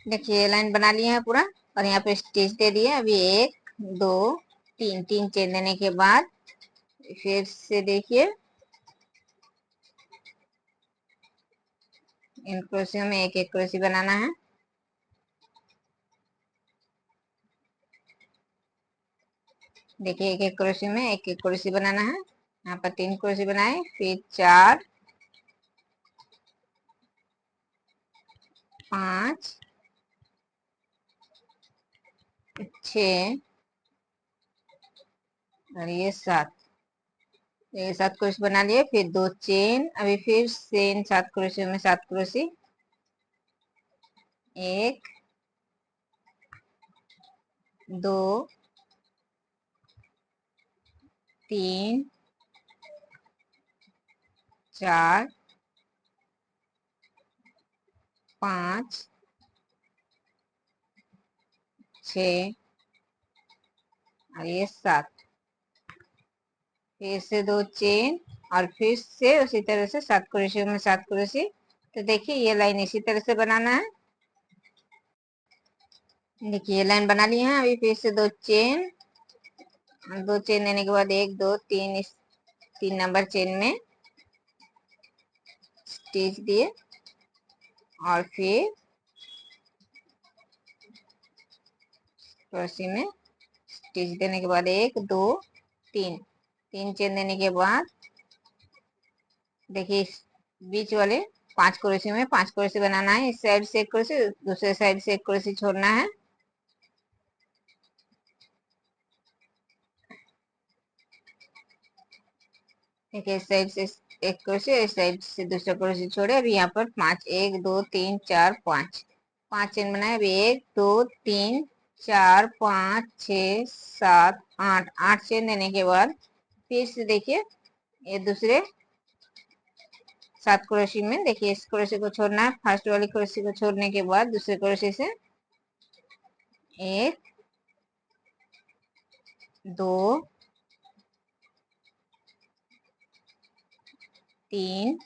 देखिए ये लाइन बना लिया है पूरा और यहाँ पे स्टिच दे दिए। अभी एक दो तीन, तीन चेन देने के बाद फिर से देखिए इन क्रोशियों में एक एक क्रोशी बनाना है। देखिए एक एक क्रोशी में एक एक क्रोशी बनाना है। यहाँ पर तीन क्रोशी बनाए, फिर चार, पाँच, छ और ये सात। ये सात क्रोशी बना लिए। फिर दो चेन, अभी फिर से इन सात क्रोशियों में सात क्रोशी, एक दो तीन चार पाँच छ और ये सात। फिर से दो चेन और फिर से उसी तरह से सात क्रोशियों में सात क्रोशी। तो देखिए ये लाइन इसी तरह से बनाना है। देखिए ये लाइन बना ली है। अभी फिर से दो चेन, दो चेन देने के बाद एक दो तीन, इस 3 नंबर चेन में स्टिच दिए और फिर क्रोशी में स्टिच देने के बाद एक दो तीन, तीन चेन देने के बाद देखिए इस बीच वाले पांच क्रोशी में पांच क्रोशी बनाना है। इस साइड से एक क्रोशी, दूसरे साइड से एक क्रोशी छोड़ना है। देखिए इस साइड से एक क्रोशी, इस साइड से दूसरा क्रोशी छोड़े। अभी यहाँ पर पांच, एक दो तीन चार पांच, पांच चेन बनाए। अभी एक दो तीन चार पाँच छ सात आठ, आठ चेन देने के बाद फिर से देखिए ये दूसरे सात क्रोशी में देखिए इस क्रोशी को छोड़ना है। फर्स्ट वाली क्रोशी को छोड़ने के बाद दूसरे क्रोशी से एक दो तीन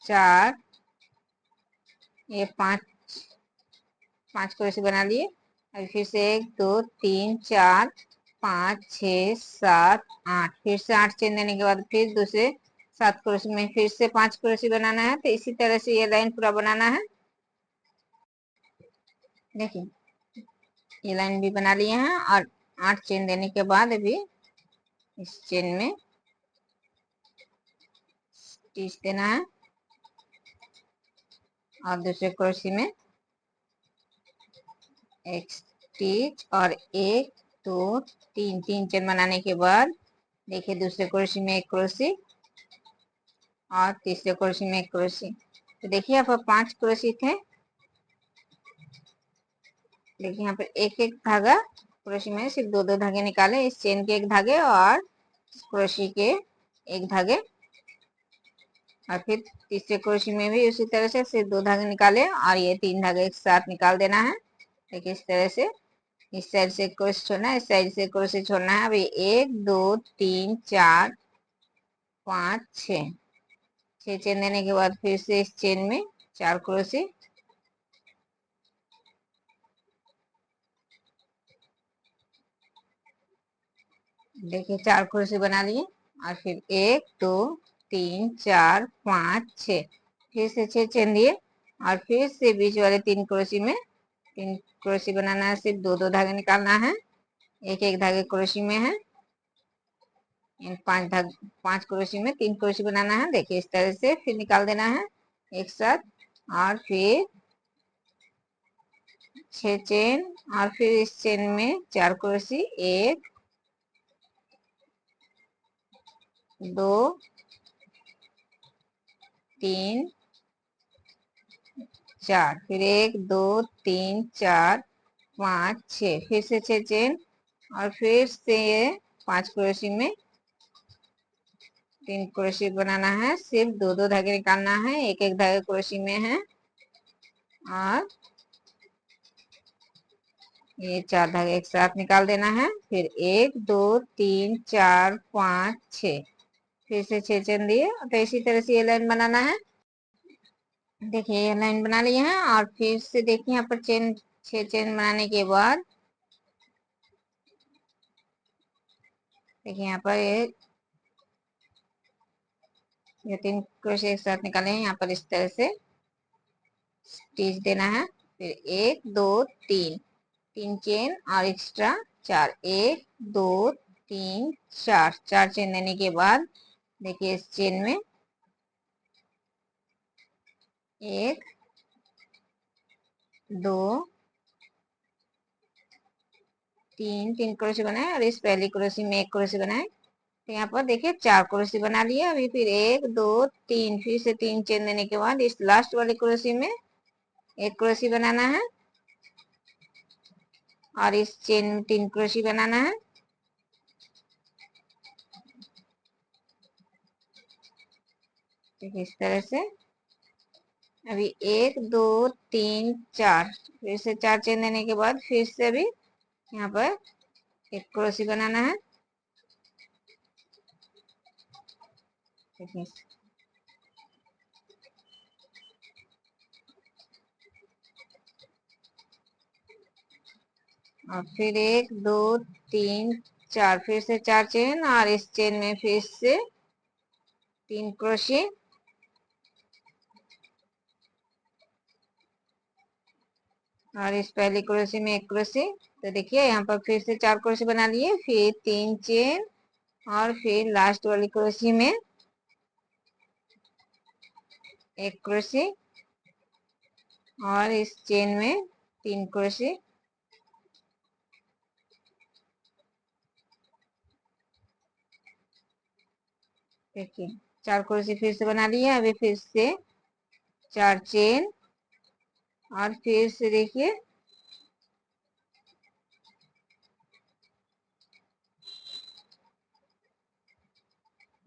चार, ये पांच, पांच क्रोशी बना लिए। अभी फिर से एक दो तीन चार पाँच छ सात आठ, फिर से आठ चेन देने के बाद फिर दूसरे सात क्रोशी में फिर से पांच क्रोशी बनाना है। तो इसी तरह से ये लाइन पूरा बनाना है। देखिए ये लाइन भी बना लिए हैं और आठ चेन देने के बाद अभी इस चेन में स्टिच देना है और दूसरे क्रोशी में एक स्टिच और एक दो तीन, तीन चेन बनाने के बाद देखिए दूसरे क्रोशी में एक क्रोशी और तीसरे क्रोशी में एक क्रोशी। तो देखिए यहाँ पर पांच क्रोशी थे। देखिए यहाँ पर एक एक धागा क्रोशी में सिर्फ दो दो धागे निकाले, इस चेन के एक धागे और क्रोशी के एक धागे। और फिर तीसरे क्रोशी में भी उसी तरह से सिर्फ दो धागे निकाले और ये तीन धागे एक साथ निकाल देना है। देखिए इस तरह से इस साइड से क्रोशी छोड़ना है, इस साइड से क्रोशी छोड़ना है। अभी एक दो तीन चार पाँच छ, छह चेन देने के बाद फिर से इस चेन में चार क्रोशी। देखिए चार क्रोशी बना लिए और फिर एक दो तीन चार पाँच छ, फिर से छह चेन दिए और फिर से बीच वाले तीन क्रोशी में तीन क्रोशी बनाना है। सिर्फ दो दो धागे निकालना है, एक एक धागे क्रोशी में है। इन पांच क्रोशी में तीन क्रोशी बनाना है। देखिए इस तरह से फिर निकाल देना है एक साथ और फिर छह चेन और फिर इस चेन में चार क्रोशी, एक दो तीन चार, फिर एक दो तीन चार पाँच छ, फिर से छह चेन और फिर से ये पांच क्रोशी में तीन क्रोशी बनाना है। सिर्फ दो दो धागे निकालना है, एक एक धागे क्रोशी में है और ये चार धागे एक साथ निकाल देना है। फिर एक दो तीन चार पाँच छ, फिर से छह चेन दिए। तो इसी तरह से ये लाइन बनाना है। देखिए ये लाइन बना लिए हैं और फिर से देखिए यहाँ पर चेन 6 चेन बनाने के बाद देखिए यहाँ पर ये 3 क्रोशे एक साथ निकाले हैं। यहाँ पर इस तरह से स्टिच देना है। फिर 1 2 3 3 चेन और एक्स्ट्रा 4 1 2 3 4 4 चेन देने के बाद देखिए इस चेन में 1 2 3 क्रोशे बनाए और इस पहली क्रोशे में 1 क्रोशे बनाए। तो यहाँ पर देखिए 4 क्रोशे बना लिए। अभी फिर 1 2 3 फिर से 3 चेन देने के बाद इस लास्ट वाले क्रोशे में 1 क्रोशे बनाना है और इस चेन में 3 क्रोशे बनाना है। देखिए इस तरह से अभी 1 2 3 4 फिर से 4 चेन देने के बाद फिर से अभी यहाँ पर 1 क्रोशे बनाना है। देखिए और फिर 1 2 3 4 फिर से 4 चेन और इस चेन में फिर से 3 क्रोशे और इस पहले क्रोशे में 1 क्रोशे। तो देखिए यहाँ पर फिर से 4 क्रोशे बना लिए। फिर 3 चेन और फिर लास्ट वाली क्रोशे में 1 क्रोशे और इस चेन में 3 क्रोशे। देखिए 4 क्रोशे फिर से बना लिए। अभी फिर से 4 चेन और फिर से देखिए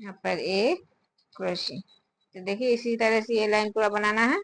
यहाँ पर 1 क्रोशे। तो देखिए इसी तरह से ये लाइन पूरा बनाना है।